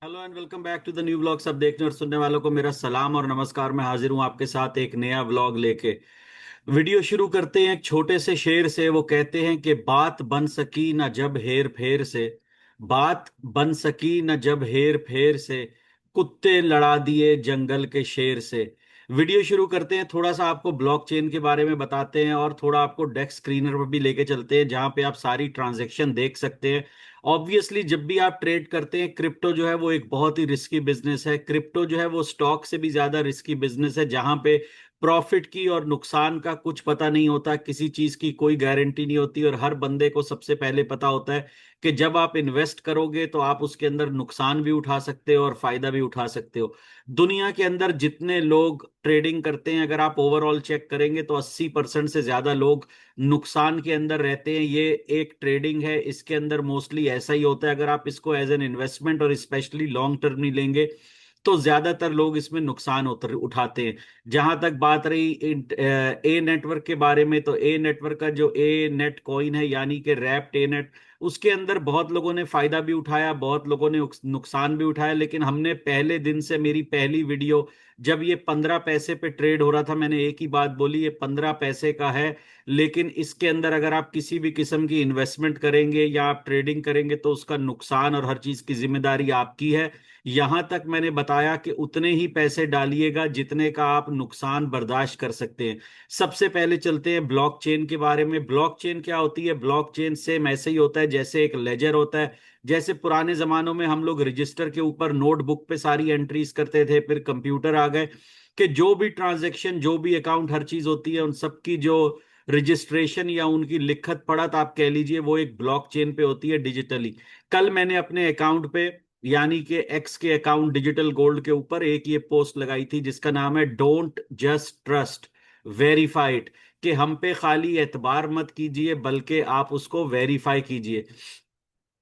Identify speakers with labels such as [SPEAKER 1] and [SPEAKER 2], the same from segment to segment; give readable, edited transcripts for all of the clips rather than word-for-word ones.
[SPEAKER 1] Hello and welcome back to the new vlog. सब देखने और सुनने वालों को मेरा सलाम और नमस्कार। मैं हाजिर हूं आपके साथ एक नया व्लॉग लेके। वीडियो शुरू करते हैं एक छोटे से शेर से। वो कहते हैं कि बात बन सकी न जब हेर फेर से, बात बन सकी न जब हेर फेर से, कुत्ते लड़ा दिए जंगल के शेर से। वीडियो शुरू करते हैं, थोड़ा सा आपको ब्लॉकचेन के बारे में बताते हैं और थोड़ा आपको डेस्क स्क्रीनर पर भी लेके चलते हैं जहां पे आप सारी ट्रांजैक्शन देख सकते हैं। ऑब्वियसली जब भी आप ट्रेड करते हैं, क्रिप्टो जो है वो एक बहुत ही रिस्की बिजनेस है। क्रिप्टो जो है वो स्टॉक से भी ज्यादा रिस्की बिजनेस है, जहां पे प्रॉफिट की और नुकसान का कुछ पता नहीं होता, किसी चीज की कोई गारंटी नहीं होती। और हर बंदे को सबसे पहले पता होता है कि जब आप इन्वेस्ट करोगे तो आप उसके अंदर नुकसान भी उठा सकते हो और फायदा भी उठा सकते हो। दुनिया के अंदर जितने लोग ट्रेडिंग करते हैं, अगर आप ओवरऑल चेक करेंगे तो 80% से ज्यादा लोग नुकसान के अंदर रहते हैं। ये एक ट्रेडिंग है, इसके अंदर मोस्टली ऐसा ही होता है। अगर आप इसको एज एन इन्वेस्टमेंट और स्पेशली लॉन्ग टर्म नहीं लेंगे तो ज्यादातर लोग इसमें नुकसान उठाते हैं। जहां तक बात रही ए नेटवर्क के बारे में, तो ए नेटवर्क का जो ए नेट कॉइन है यानी कि रैप्ट ए नेट, उसके अंदर बहुत लोगों ने फायदा भी उठाया, बहुत लोगों ने नुकसान भी उठाया। लेकिन हमने पहले दिन से, मेरी पहली वीडियो जब ये 15 पैसे पे ट्रेड हो रहा था, मैंने एक ही बात बोली, ये 15 पैसे का है। लेकिन इसके अंदर अगर आप किसी भी किस्म की इन्वेस्टमेंट करेंगे या आप ट्रेडिंग करेंगे तो उसका नुकसान और हर चीज की जिम्मेदारी आपकी है। यहां तक मैंने बताया कि उतने ही पैसे डालिएगा जितने का आप नुकसान बर्दाश्त कर सकते हैं। सबसे पहले चलते हैं ब्लॉकचेन के बारे में। ब्लॉकचेन क्या होती है? ब्लॉकचेन सेम ऐसे ही होता है जैसे एक लेजर होता है। जैसे पुराने जमानों में हम लोग रजिस्टर के ऊपर नोटबुक पे सारी एंट्रीज करते थे, फिर कंप्यूटर आ गए कि जो भी ट्रांजैक्शन, जो भी अकाउंट, हर चीज होती है, उन सबकी जो रजिस्ट्रेशन या उनकी लिखत पढ़त आप कह लीजिए, वो एक ब्लॉकचेन पे होती है डिजिटली। कल मैंने अपने अकाउंट पे यानी कि एक्स के अकाउंट डिजिटल गोल्ड के ऊपर एक ये पोस्ट लगाई थी जिसका नाम है डोंट जस्ट ट्रस्ट, वेरीफाइड। कि हम पे खाली एतबार मत कीजिए बल्कि आप उसको वेरीफाई कीजिए।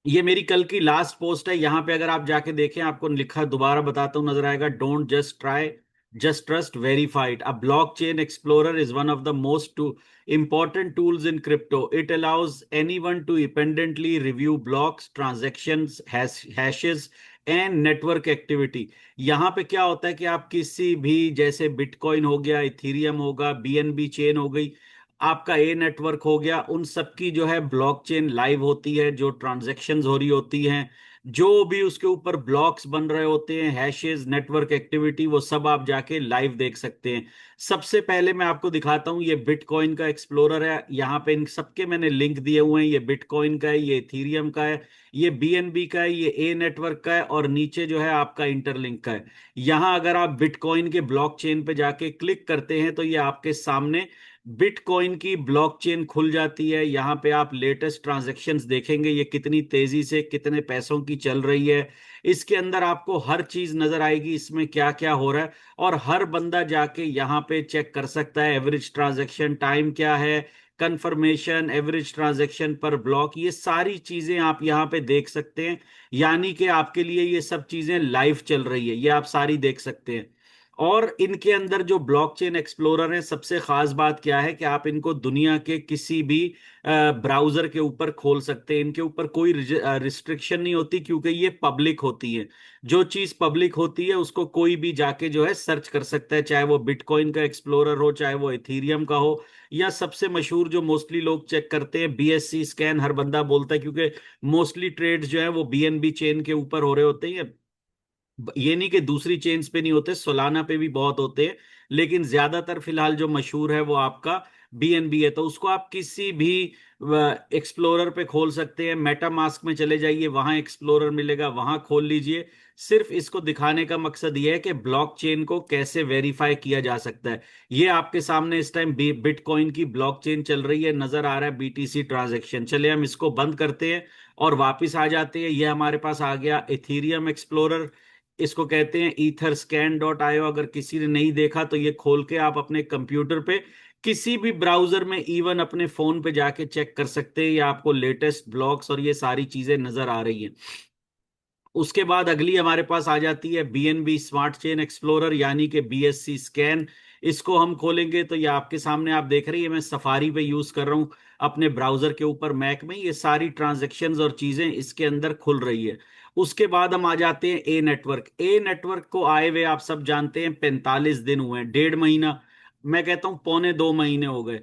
[SPEAKER 1] ये मेरी कल की लास्ट पोस्ट है। यहां पे अगर आप जाके देखें, आपको लिखा, दोबारा बताता हूं, नजर आएगा, don't just try, just trust, verified. A blockchain explorer is one of the most important tools in crypto. It allows anyone to independently review blocks, transactions, hashes and network activity. यहाँ पे क्या होता है कि आप किसी भी, जैसे बिटकॉइन हो गया, इथीरियम होगा, बीएनबी चेन हो गई, आपका ए नेटवर्क हो गया, उन सबकी जो है ब्लॉकचेन लाइव होती है, जो ट्रांजैक्शंस हो रही होती हैं, जो भी उसके ऊपर ब्लॉक्स बन रहे होते हैं, हैशेस, नेटवर्क एक्टिविटी, वो सब आप जाके लाइव देख सकते हैं। सबसे पहले मैं आपको दिखाता हूं, ये बिटकॉइन का एक्सप्लोरर है। यहाँ पे इन सबके मैंने लिंक दिए हुए हैं। ये बिटकॉइन का है, ये इथीरियम का है, ये बीएनबी का है, ये ए नेटवर्क का है, और नीचे जो है आपका इंटरलिंक का है। यहाँ अगर आप बिटकॉइन के ब्लॉकचेन पे जाके क्लिक करते हैं तो ये आपके सामने बिटकॉइन की ब्लॉकचेन खुल जाती है। यहाँ पे आप लेटेस्ट ट्रांजैक्शंस देखेंगे, ये कितनी तेजी से कितने पैसों की चल रही है। इसके अंदर आपको हर चीज नजर आएगी, इसमें क्या क्या हो रहा है। और हर बंदा जाके यहाँ पे चेक कर सकता है एवरेज ट्रांजैक्शन टाइम क्या है, कंफर्मेशन, एवरेज ट्रांजैक्शन पर ब्लॉक, ये सारी चीजें आप यहाँ पे देख सकते हैं। यानी कि आपके लिए ये सब चीजें लाइव चल रही है, ये आप सारी देख सकते हैं। और इनके अंदर जो ब्लॉकचेन एक्सप्लोरर है, सबसे खास बात क्या है कि आप इनको दुनिया के किसी भी ब्राउजर के ऊपर खोल सकते हैं। इनके ऊपर कोई रिस्ट्रिक्शन नहीं होती क्योंकि ये पब्लिक होती है। जो चीज पब्लिक होती है उसको कोई भी जाके जो है सर्च कर सकता है, चाहे वो बिटकॉइन का एक्सप्लोरर हो, चाहे वो इथीरियम का हो, या सबसे मशहूर जो मोस्टली लोग चेक करते हैं, बीएससी स्कैन, हर बंदा बोलता है क्योंकि मोस्टली ट्रेड्स जो है वो बीएनबी चेन के ऊपर हो रहे होते हैं। ये नहीं कि दूसरी चेन्स पे नहीं होते, सोलाना पे भी बहुत होते हैं, लेकिन ज्यादातर फिलहाल जो मशहूर है वो आपका बीएनबी है। तो उसको आप किसी भी एक्सप्लोरर पे खोल सकते हैं। मेटा मास्क में चले जाइए, वहां एक्सप्लोरर मिलेगा, वहां खोल लीजिए। सिर्फ इसको दिखाने का मकसद ये है कि ब्लॉकचेन को कैसे वेरीफाई किया जा सकता है। ये आपके सामने इस टाइम बिटकॉइन की ब्लॉकचेन चल रही है, नजर आ रहा है बीटीसी ट्रांजैक्शन। चलिए हम इसको बंद करते हैं और वापस आ जाते हैं। ये हमारे पास आ गया इथीरियम एक्सप्लोरर, इसको कहते हैं ईथर स्कैन डॉट आईओ। अगर किसी ने नहीं देखा तो ये खोल के आप अपने कंप्यूटर पे किसी भी ब्राउजर में, इवन अपने फोन पे जाके चेक कर सकते हैं। ये आपको लेटेस्ट ब्लॉग्स और ये सारी चीजें नजर आ रही हैं। उसके बाद अगली हमारे पास आ जाती है बीएनबी स्मार्ट चेन एक्सप्लोरर यानी कि बीएससी स्कैन। इसको हम खोलेंगे तो ये आपके सामने, आप देख रही है, मैं सफारी पे यूज कर रहा हूं अपने ब्राउजर के ऊपर, मैक में। ये सारी ट्रांजैक्शंस और चीजें इसके अंदर खुल रही है। उसके बाद हम आ जाते हैं ए नेटवर्क। ए नेटवर्क को आए हुए आप सब जानते हैं 45 दिन हुए हैं, 1.5 महीना, मैं कहता हूं 2.25 महीने हो गए।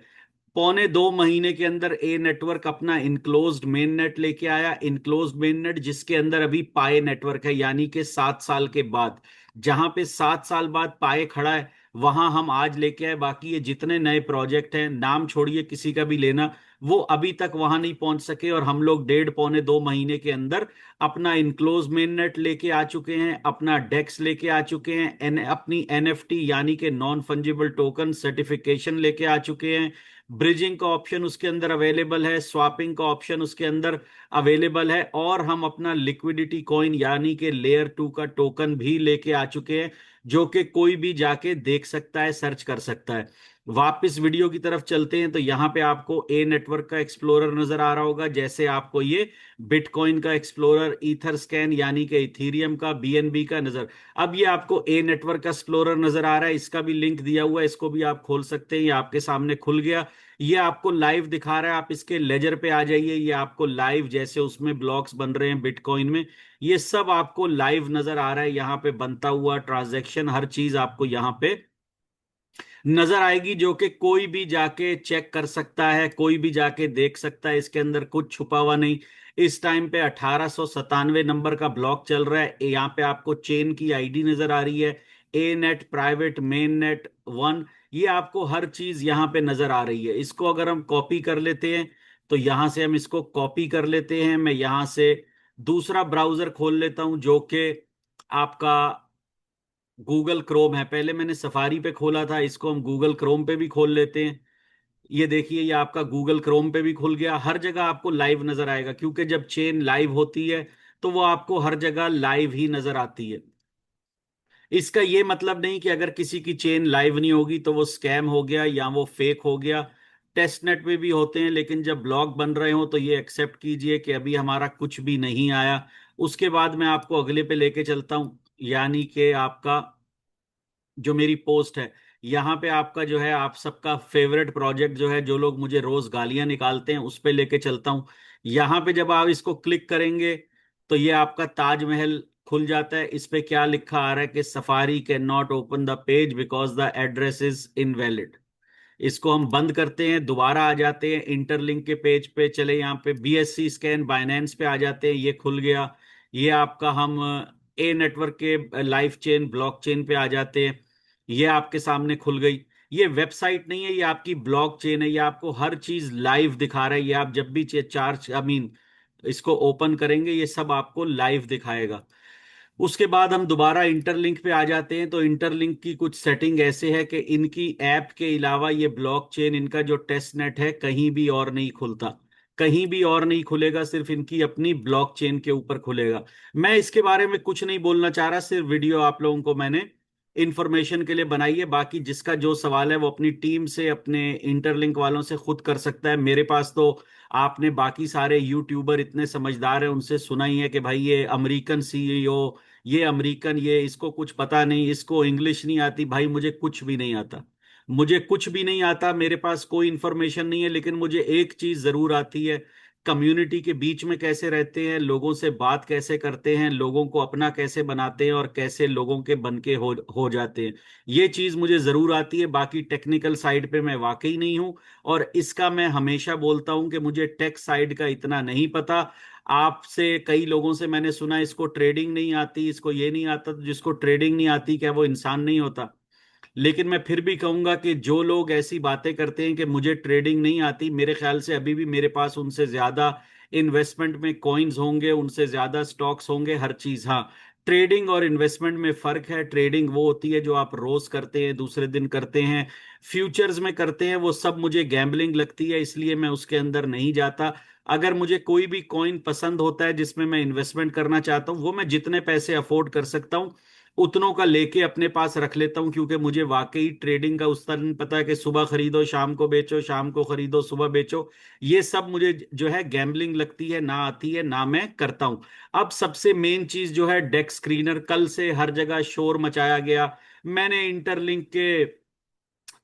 [SPEAKER 1] 2.25 महीने के अंदर ए नेटवर्क अपना इनक्लोज्ड मेन नेट लेके आया। इनक्लोज्ड मेन नेट जिसके अंदर अभी पाए नेटवर्क है, यानी कि 7 साल के बाद, जहां पे 7 साल बाद पाए खड़ा है, वहां हम आज लेके आए। बाकी ये जितने नए प्रोजेक्ट हैं, नाम छोड़िए किसी का भी लेना, वो अभी तक वहां नहीं पहुंच सके, और हम लोग 1.5 पौने 2 महीने के अंदर अपना इनक्लोज मेन नेट लेके आ चुके हैं, अपना डेक्स लेके आ चुके हैं, अपनी एनएफटी यानी कि नॉन फंजिबल टोकन सर्टिफिकेशन लेके आ चुके हैं। ब्रिजिंग का ऑप्शन उसके अंदर अवेलेबल है, स्वापिंग का ऑप्शन उसके अंदर अवेलेबल है, और हम अपना लिक्विडिटी कॉइन यानी कि लेयर 2 का टोकन भी लेके आ चुके हैं, जो कि कोई भी जाके देख सकता है, सर्च कर सकता है। वापस वीडियो की तरफ चलते हैं, तो यहां पे आपको ए नेटवर्क का एक्सप्लोरर नजर आ रहा होगा, जैसे आपको ये बिटकॉइन का एक्सप्लोरर, ईथर स्कैन यानी कि इथीरियम का, बीएनबी का नजर। अब ये आपको ए नेटवर्क का एक्सप्लोरर नजर आ रहा है, इसका भी लिंक दिया हुआ है, इसको भी आप खोल सकते हैं। ये आपके सामने खुल गया, ये आपको लाइव दिखा रहा है। आप इसके लेजर पे आ जाइए, ये आपको लाइव जैसे उसमें ब्लॉक्स बन रहे हैं बिटकॉइन में, ये सब आपको लाइव नजर आ रहा है। यहाँ पे बनता हुआ ट्रांजैक्शन, हर चीज आपको यहाँ पे नजर आएगी, जो कि कोई भी जाके चेक कर सकता है, कोई भी जाके देख सकता है, इसके अंदर कुछ छुपा हुआ नहीं। इस टाइम पे 1897 नंबर का ब्लॉक चल रहा है। यहाँ पे आपको चेन की आईडी नजर आ रही है, a net, private, main net, one, ये आपको हर चीज यहाँ पे नजर आ रही है। इसको अगर हम कॉपी कर लेते हैं, तो यहां से हम इसको कॉपी कर लेते हैं। मैं यहां से दूसरा ब्राउजर खोल लेता हूं, जो कि आपका गूगल क्रोम है। पहले मैंने सफारी पे खोला था, इसको हम गूगल क्रोम पे भी खोल लेते हैं। ये देखिए, ये आपका गूगल क्रोम पे भी खुल गया। हर जगह आपको लाइव नजर आएगा, क्योंकि जब चेन लाइव होती है तो वो आपको हर जगह लाइव ही नजर आती है। इसका ये मतलब नहीं कि अगर किसी की चेन लाइव नहीं होगी तो वो स्कैम हो गया या वो फेक हो गया। टेस्ट नेट में भी होते हैं, लेकिन जब ब्लॉक बन रहे हो तो ये एक्सेप्ट कीजिए कि अभी हमारा कुछ भी नहीं आया। उसके बाद मैं आपको अगले पे लेके चलता हूं, यानी कि आपका जो मेरी पोस्ट है, यहाँ पे आपका जो है, आप सबका फेवरेट प्रोजेक्ट जो है, जो लोग मुझे रोज गालियां निकालते हैं, उस पे लेके चलता हूँ। यहाँ पे जब आप इसको क्लिक करेंगे, तो ये आपका ताजमहल खुल जाता है। इस पे क्या लिखा आ रहा है कि safari can not open the page because the address is invalid. इसको हम बंद करते हैं, दोबारा आ जाते हैं इंटरलिंक के पेज पे, चले यहाँ पे बीएससी स्कैन बाइनेंस पे आ जाते हैं, ये खुल गया। ये आपका हम ए नेटवर्क के लाइफ चेन ब्लॉकचेन पे आ जाते हैं, ये आपके सामने खुल गई। ये वेबसाइट नहीं है, ये आपकी ब्लॉकचेन है, ये आपको हर चीज लाइव दिखा रहा है। ये आप जब भी चार्ज आई मीन इसको ओपन करेंगे, ये सब आपको लाइव दिखाएगा। उसके बाद हम दोबारा इंटरलिंक पे आ जाते हैं, तो इंटरलिंक की कुछ सेटिंग ऐसे है कि इनकी ऐप के अलावा ये ब्लॉकचेन, इनका जो टेस्ट नेट है, कहीं भी और नहीं खुलता, कहीं भी और नहीं खुलेगा, सिर्फ इनकी अपनी ब्लॉकचेन के ऊपर खुलेगा। मैं इसके बारे में कुछ नहीं बोलना चाह रहा, सिर्फ वीडियो आप लोगों को मैंने इंफॉर्मेशन के लिए बनाई है। बाकी जिसका जो सवाल है वो अपनी टीम से, अपने इंटरलिंक वालों से खुद कर सकता है। मेरे पास तो आपने बाकी सारे यूट्यूबर इतने समझदार हैं, उनसे सुना ही है कि भाई ये अमेरिकन सीईओ, ये अमेरिकन, ये इसको कुछ पता नहीं, इसको इंग्लिश नहीं आती। भाई मुझे कुछ भी नहीं आता, मुझे कुछ भी नहीं आता, मेरे पास कोई इंफॉर्मेशन नहीं है, लेकिन मुझे एक चीज जरूर आती है, कम्युनिटी के बीच में कैसे रहते हैं, लोगों से बात कैसे करते हैं, लोगों को अपना कैसे बनाते हैं, और कैसे लोगों के बन के हो जाते हैं। ये चीज मुझे जरूर आती है। बाकी टेक्निकल साइड पे मैं वाकई नहीं हूं, और इसका मैं हमेशा बोलता हूं कि मुझे टेक साइड का इतना नहीं पता। आपसे कई लोगों से मैंने सुना इसको ट्रेडिंग नहीं आती, इसको ये नहीं आता। तो जिसको ट्रेडिंग नहीं आती, क्या वो इंसान नहीं होता? लेकिन मैं फिर भी कहूंगा कि जो लोग ऐसी बातें करते हैं कि मुझे ट्रेडिंग नहीं आती, मेरे ख्याल से अभी भी मेरे पास उनसे ज्यादा इन्वेस्टमेंट में कॉइन्स होंगे, उनसे ज्यादा स्टॉक्स होंगे, हर चीज। हाँ, ट्रेडिंग और इन्वेस्टमेंट में फर्क है। ट्रेडिंग वो होती है जो आप रोज करते हैं, दूसरे दिन करते हैं, फ्यूचर्स में करते हैं, वो सब मुझे गैम्बलिंग लगती है, इसलिए मैं उसके अंदर नहीं जाता। अगर मुझे कोई भी कॉइन पसंद होता है जिसमें मैं इन्वेस्टमेंट करना चाहता हूँ, वो मैं जितने पैसे अफोर्ड कर सकता हूँ उतनों का लेके अपने पास रख लेता हूं, क्योंकि मुझे वाकई ट्रेडिंग का उस तरह नहीं पता है कि सुबह खरीदो शाम को बेचो, शाम को खरीदो सुबह बेचो। ये सब मुझे जो है गैम्बलिंग लगती है, ना आती है, ना मैं करता हूं। अब सबसे मेन चीज जो है डेक स्क्रीनर, कल से हर जगह शोर मचाया गया। मैंने इंटरलिंक के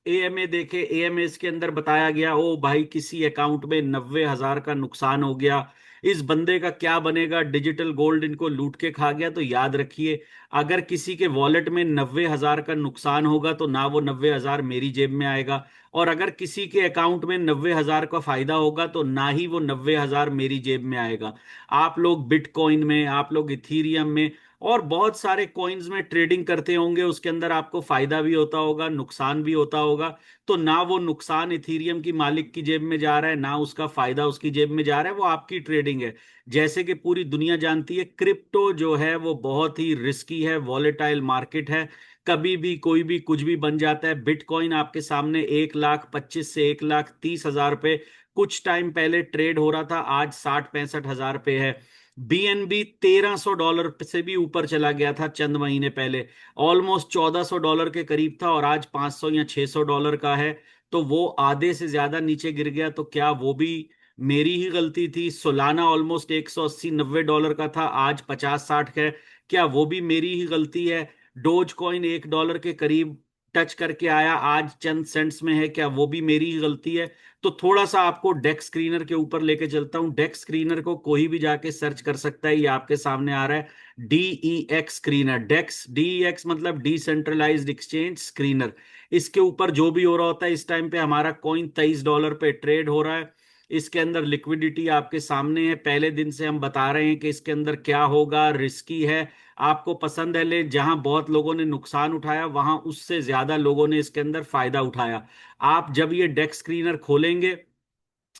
[SPEAKER 1] एएमए देखे, एएमए के अंदर बताया गया, ओ भाई किसी अकाउंट में 90,000 का नुकसान हो गया। इस बंदे का क्या बनेगा, डिजिटल गोल्ड इनको लूट के खा गया। तो याद रखिए, अगर किसी के वॉलेट में 90,000 का नुकसान होगा तो ना वो 90,000 मेरी जेब में आएगा, और अगर किसी के अकाउंट में 90,000 का फायदा होगा तो ना ही वो 90,000 मेरी जेब में आएगा। आप लोग बिटकॉइन में, आप लोग इथीरियम में और बहुत सारे कॉइन्स में ट्रेडिंग करते होंगे, उसके अंदर आपको फायदा भी होता होगा, नुकसान भी होता होगा। तो ना वो नुकसान इथीरियम की मालिक की जेब में जा रहा है, ना उसका फायदा उसकी जेब में जा रहा है, वो आपकी ट्रेडिंग है। जैसे कि पूरी दुनिया जानती है, क्रिप्टो जो है वो बहुत ही रिस्की है, वॉलेटाइल मार्केट है, कभी भी कोई भी कुछ भी बन जाता है। बिटकॉइन आपके सामने 1,25,000 से 1,30,000 पे कुछ टाइम पहले ट्रेड हो रहा था, आज 60-65 हजार पे है। बीएनबी $1,300 से भी ऊपर चला गया था चंद महीने पहले, ऑलमोस्ट $1,400 के करीब था, और आज 500 या $600 का है। तो वो आधे से ज्यादा नीचे गिर गया, तो क्या वो भी मेरी ही गलती थी? सोलाना ऑलमोस्ट $180-90 का था, आज 50-60 का है, क्या वो भी मेरी ही गलती है? डोज कॉइन $1 के करीब टच करके आया, आज चंद सेंट्स में है, क्या वो भी मेरी ही गलती है? तो थोड़ा सा आपको डेक्स स्क्रीनर के ऊपर लेके चलता हूं। डेक्स स्क्रीनर को कोई भी जाके सर्च कर सकता है, ये आपके सामने आ रहा है, DEX स्क्रीनर। डेक्स, DEX मतलब डिसेंट्रलाइज्ड एक्सचेंज स्क्रीनर। इसके ऊपर जो भी हो रहा होता है, इस टाइम पे हमारा कॉइन $23 पे ट्रेड हो रहा है। इसके अंदर लिक्विडिटी आपके सामने है, पहले दिन से हम बता रहे हैं कि इसके अंदर क्या होगा, रिस्की है। आपको पसंद है ले, जहां बहुत लोगों ने नुकसान उठाया वहां उससे ज्यादा लोगों ने इसके अंदर फायदा उठाया। आप जब ये डेक स्क्रीनर खोलेंगे,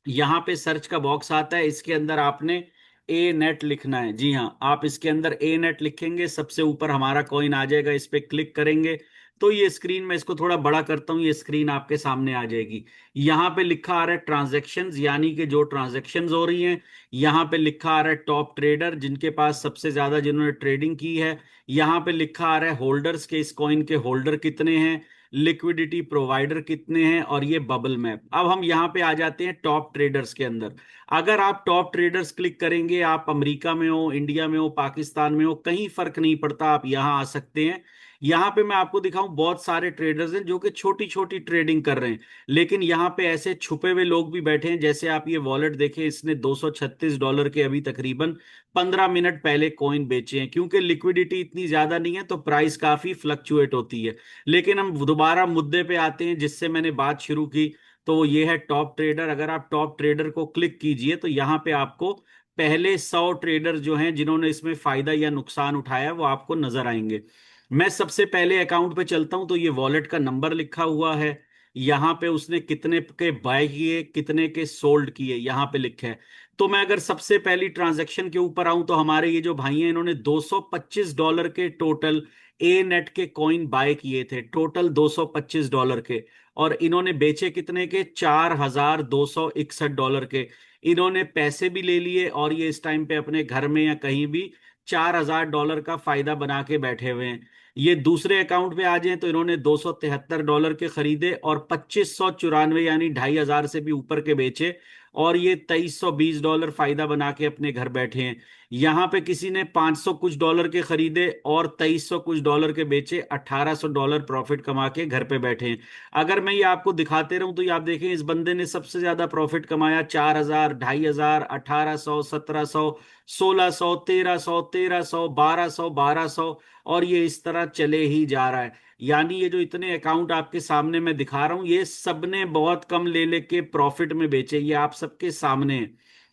[SPEAKER 1] यहां पे सर्च का बॉक्स आता है, इसके अंदर आपने ए नेट लिखना है। जी हाँ, आप इसके अंदर ए नेट लिखेंगे, सबसे ऊपर हमारा कॉइन आ जाएगा, इस पे क्लिक करेंगे तो ये स्क्रीन, मैं इसको थोड़ा बड़ा करता हूं, ये स्क्रीन आपके सामने आ जाएगी। यहां पे लिखा आ रहा है ट्रांजैक्शंस, यानी कि जो ट्रांजैक्शंस हो रही हैं। यहां पे लिखा आ रहा है टॉप ट्रेडर, जिनके पास सबसे ज्यादा, जिन्होंने ट्रेडिंग की है। यहां पे लिखा आ रहा है होल्डर्स के, इस कॉइन के होल्डर कितने हैं, लिक्विडिटी प्रोवाइडर कितने हैं, और ये बबल मैप। अब हम यहां पे आ जाते हैं टॉप ट्रेडर्स के अंदर। अगर आप टॉप ट्रेडर्स क्लिक करेंगे, आप अमेरिका में हो, इंडिया में हो, पाकिस्तान में हो, कहीं फर्क नहीं पड़ता, आप यहां आ सकते हैं। यहां पे मैं आपको दिखाऊं, बहुत सारे ट्रेडर्स हैं जो कि छोटी छोटी ट्रेडिंग कर रहे हैं, लेकिन यहां पे ऐसे छुपे हुए लोग भी बैठे हैं। जैसे आप ये वॉलेट देखें, इसने $236 के अभी तकरीबन 15 मिनट पहले कॉइन बेचे हैं, क्योंकि लिक्विडिटी इतनी ज्यादा नहीं है तो प्राइस काफी फ्लक्चुएट होती है। लेकिन हम दोबारा मुद्दे पे आते हैं जिससे मैंने बात शुरू की, तो वो ये है टॉप ट्रेडर। अगर आप टॉप ट्रेडर को क्लिक कीजिए तो यहाँ पे आपको पहले 100 ट्रेडर जो हैं जिन्होंने इसमें फायदा या नुकसान उठाया वो आपको नजर आएंगे। मैं सबसे पहले अकाउंट पे चलता हूं, तो ये वॉलेट का नंबर लिखा हुआ है, यहाँ पे उसने कितने के बाय किए, कितने के सोल्ड किए, यहाँ पे लिखा है। तो मैं अगर सबसे पहली ट्रांजैक्शन के ऊपर आऊं, तो हमारे ये जो भाई हैं, इन्होंने $225 के टोटल ए नेट के कॉइन बाय किए थे, टोटल $225 के। और इन्होंने बेचे कितने के, $4,261 के। इन्होंने पैसे भी ले लिए, और ये इस टाइम पे अपने घर में या कहीं भी $4,000 का फायदा बना के बैठे हुए हैं। ये दूसरे अकाउंट पे आ जाए तो इन्होंने $273 के खरीदे और 2594 यानी 2,500 से भी ऊपर के बेचे, और ये $2,320 फायदा बना के अपने घर बैठे हैं। यहां पे किसी ने 500 कुछ डॉलर के खरीदे और 2,300 कुछ डॉलर के बेचे, $1,800 प्रॉफिट कमा के घर पे बैठे हैं। अगर मैं ये आपको दिखाते रहूं तो ये आप देखें, इस बंदे ने सबसे ज्यादा प्रॉफिट कमाया, 4,000, 2,500, 1,800, 1,700, 1,600, 1,300, 1,300, 1,200, 1,200, और ये इस तरह चले ही जा रहा है। यानी ये जो इतने अकाउंट आपके सामने मैं दिखा रहा हूं, ये सबने बहुत कम ले लेके प्रॉफिट में बेचे, ये आप सबके सामने है।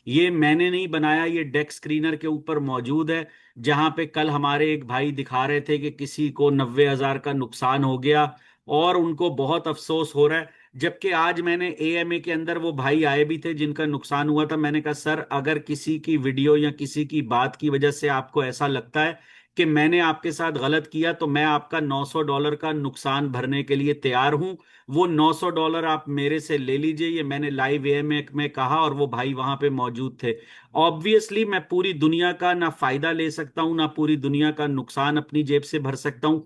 [SPEAKER 1] ये मैंने नहीं बनाया, ये डेक स्क्रीनर के ऊपर मौजूद है। जहां पे कल हमारे एक भाई दिखा रहे थे कि किसी को 90,000 का नुकसान हो गया और उनको बहुत अफसोस हो रहा है, जबकि आज मैंने एएमए के अंदर, वो भाई आए भी थे जिनका नुकसान हुआ था, मैंने कहा सर, अगर किसी की वीडियो या किसी की बात की वजह से आपको ऐसा लगता है कि मैंने आपके साथ गलत किया, तो मैं आपका $900 का नुकसान भरने के लिए तैयार हूं। वो $900 आप मेरे से ले लीजिए, ये मैंने लाइव एएमए में कहा, और वो भाई वहां पे मौजूद थे। ऑब्वियसली मैं पूरी दुनिया का ना फायदा ले सकता हूं, ना पूरी दुनिया का नुकसान अपनी जेब से भर सकता हूं,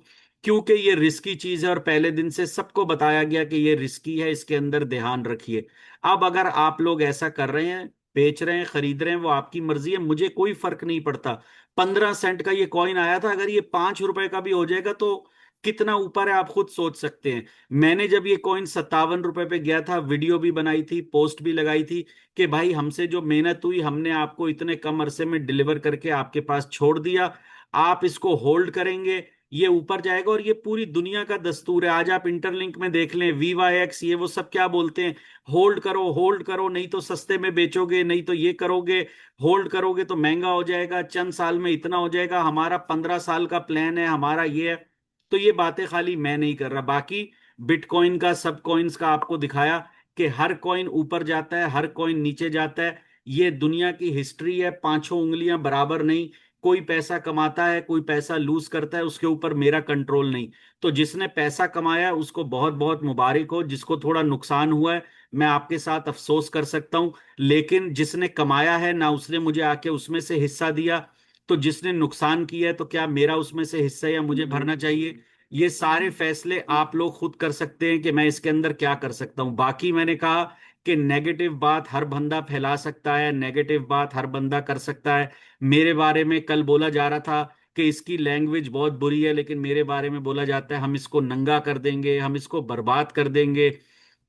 [SPEAKER 1] क्योंकि ये रिस्की चीज है, और पहले दिन से सबको बताया गया कि ये रिस्की है, इसके अंदर ध्यान रखिए। अब अगर आप लोग ऐसा कर रहे हैं, बेच रहे हैं, खरीद रहे हैं, वो आपकी मर्जी है, मुझे कोई फर्क नहीं पड़ता। 15 सेंट का ये कॉइन आया था, अगर ये 5 रुपए का भी हो जाएगा तो कितना ऊपर है आप खुद सोच सकते हैं। मैंने जब ये कॉइन 57 रुपए पे गया था, वीडियो भी बनाई थी, पोस्ट भी लगाई थी कि भाई हमसे जो मेहनत हुई, हमने आपको इतने कम अरसे में डिलीवर करके आपके पास छोड़ दिया, आप इसको होल्ड करेंगे, ये ऊपर जाएगा। और ये पूरी दुनिया का दस्तूर है। आज आप इंटरलिंक में देख लें, वीवा एक्स, ये वो सब क्या बोलते हैं, होल्ड करो होल्ड करो, नहीं तो सस्ते में बेचोगे, नहीं तो ये करोगे, होल्ड करोगे तो महंगा हो जाएगा, चंद साल में इतना हो जाएगा, हमारा 15 साल का प्लान है, हमारा ये है। तो ये बातें खाली मैं नहीं कर रहा। बाकी बिटकॉइन का, सब कॉइन्स का आपको दिखाया कि हर कॉइन ऊपर जाता है, हर कॉइन नीचे जाता है। ये दुनिया की हिस्ट्री है, पांचों उंगलियां बराबर नहीं। कोई पैसा कमाता है, कोई पैसा लूज करता है, उसके ऊपर मेरा कंट्रोल नहीं। तो जिसने पैसा कमाया उसको बहुत बहुत मुबारक हो, जिसको थोड़ा नुकसान हुआ है मैं आपके साथ अफसोस कर सकता हूं। लेकिन जिसने कमाया है ना, उसने मुझे आके उसमें से हिस्सा दिया। तो जिसने नुकसान किया है, तो क्या मेरा उसमें से हिस्सा या मुझे भरना चाहिए? ये सारे फैसले आप लोग खुद कर सकते हैं कि मैं इसके अंदर क्या कर सकता हूं। बाकी मैंने कहा कि नेगेटिव बात हर बंदा फैला सकता है, नेगेटिव बात हर बंदा कर सकता है। मेरे बारे में कल बोला जा रहा था कि इसकी लैंग्वेज बहुत बुरी है, लेकिन मेरे बारे में बोला जाता है हम इसको नंगा कर देंगे, हम इसको बर्बाद कर देंगे।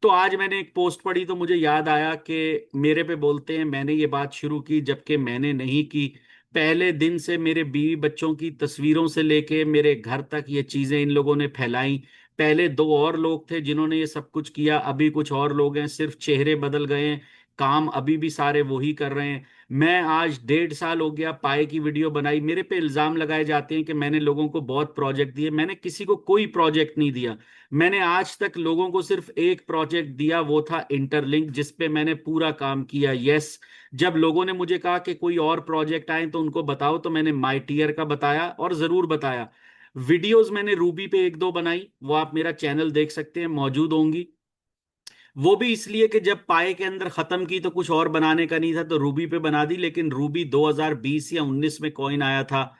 [SPEAKER 1] तो आज मैंने एक पोस्ट पढ़ी तो मुझे याद आया कि मेरे पे बोलते हैं मैंने ये बात शुरू की, जबकि मैंने नहीं की। पहले दिन से मेरे बीवी बच्चों की तस्वीरों से लेके मेरे घर तक ये चीजें इन लोगों ने फैलाई। पहले दो और लोग थे जिन्होंने ये सब कुछ किया, अभी कुछ और लोग हैं, सिर्फ चेहरे बदल गए हैं, काम अभी भी सारे वही कर रहे हैं। मैं आज 1.5 साल हो गया पाए की वीडियो बनाई, मेरे पे इल्जाम लगाए जाते हैं कि मैंने लोगों को बहुत प्रोजेक्ट दिए। मैंने किसी को कोई प्रोजेक्ट नहीं दिया। मैंने आज तक लोगों को सिर्फ एक प्रोजेक्ट दिया, वो था इंटरलिंक, जिस पे मैंने पूरा काम किया। यस, जब लोगों ने मुझे कहा कि कोई और प्रोजेक्ट आए तो उनको बताओ, तो मैंने माई टीयर का बताया, और जरूर बताया। वीडियोस मैंने रूबी पे एक दो बनाई, वो आप मेरा चैनल देख सकते हैं, मौजूद होंगी। वो भी इसलिए कि जब पाए के अंदर खत्म की तो कुछ और बनाने का नहीं था, तो रूबी पे बना दी। लेकिन रूबी 2020 या 19 में कॉइन आया था,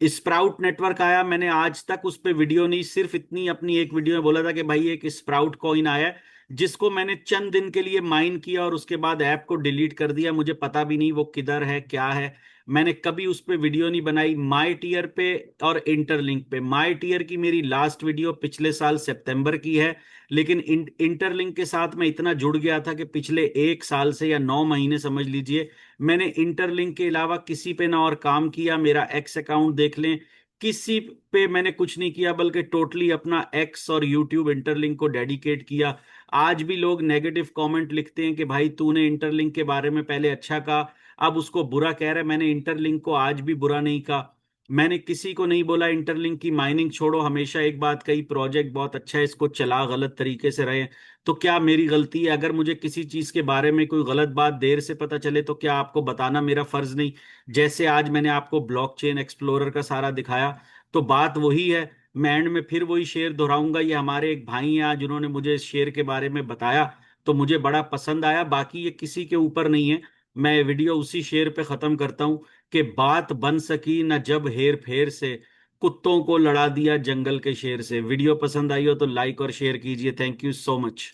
[SPEAKER 1] स्प्राउट नेटवर्क आया, मैंने आज तक उस पर वीडियो नहीं, सिर्फ इतनी अपनी एक वीडियो में बोला था कि भाई एक स्प्राउट कॉइन आया है, जिसको मैंने चंद दिन के लिए माइन किया और उसके बाद ऐप को डिलीट कर दिया। मुझे पता भी नहीं वो किधर है, क्या है। मैंने कभी उस पर वीडियो नहीं बनाई। माई टीयर पे और इंटरलिंक पे, माई टीयर की मेरी लास्ट वीडियो पिछले साल सितंबर की है, लेकिन इंटरलिंक के साथ मैं इतना जुड़ गया था कि पिछले 1 साल से या 9 महीने समझ लीजिए, मैंने इंटरलिंक के अलावा किसी पे ना और काम किया। मेरा एक्स अकाउंट देख लें, किसी पे मैंने कुछ नहीं किया, बल्कि टोटली अपना एक्स और यूट्यूब इंटरलिंक को डेडिकेट किया। आज भी लोग नेगेटिव कमेंट लिखते हैं कि भाई तूने इंटरलिंक के बारे में पहले अच्छा कहा, अब उसको बुरा कह रहा है। मैंने इंटरलिंक को आज भी बुरा नहीं कहा। मैंने किसी को नहीं बोला इंटरलिंक की माइनिंग छोड़ो, हमेशा एक बात कही, प्रोजेक्ट बहुत अच्छा है, इसको चला गलत तरीके से रहे। तो क्या मेरी गलती है? अगर मुझे किसी चीज के बारे में कोई गलत बात देर से पता चले तो क्या आपको बताना मेरा फर्ज नहीं? जैसे आज मैंने आपको ब्लॉकचेन एक्सप्लोरर का सारा दिखाया, तो बात वही है। मैं एंड में फिर वही शेर दोहराऊंगा, ये हमारे एक भाई हैं आज जिन्होंने मुझे इस शेर के बारे में बताया, तो मुझे बड़ा पसंद आया। बाकी ये किसी के ऊपर नहीं है। मैं वीडियो उसी शेर पे खत्म करता हूं कि बात बन सकी न जब हेर फेर से, कुत्तों को लड़ा दिया जंगल के शेर से। वीडियो पसंद आई हो तो लाइक और शेयर कीजिए। Thank you so much.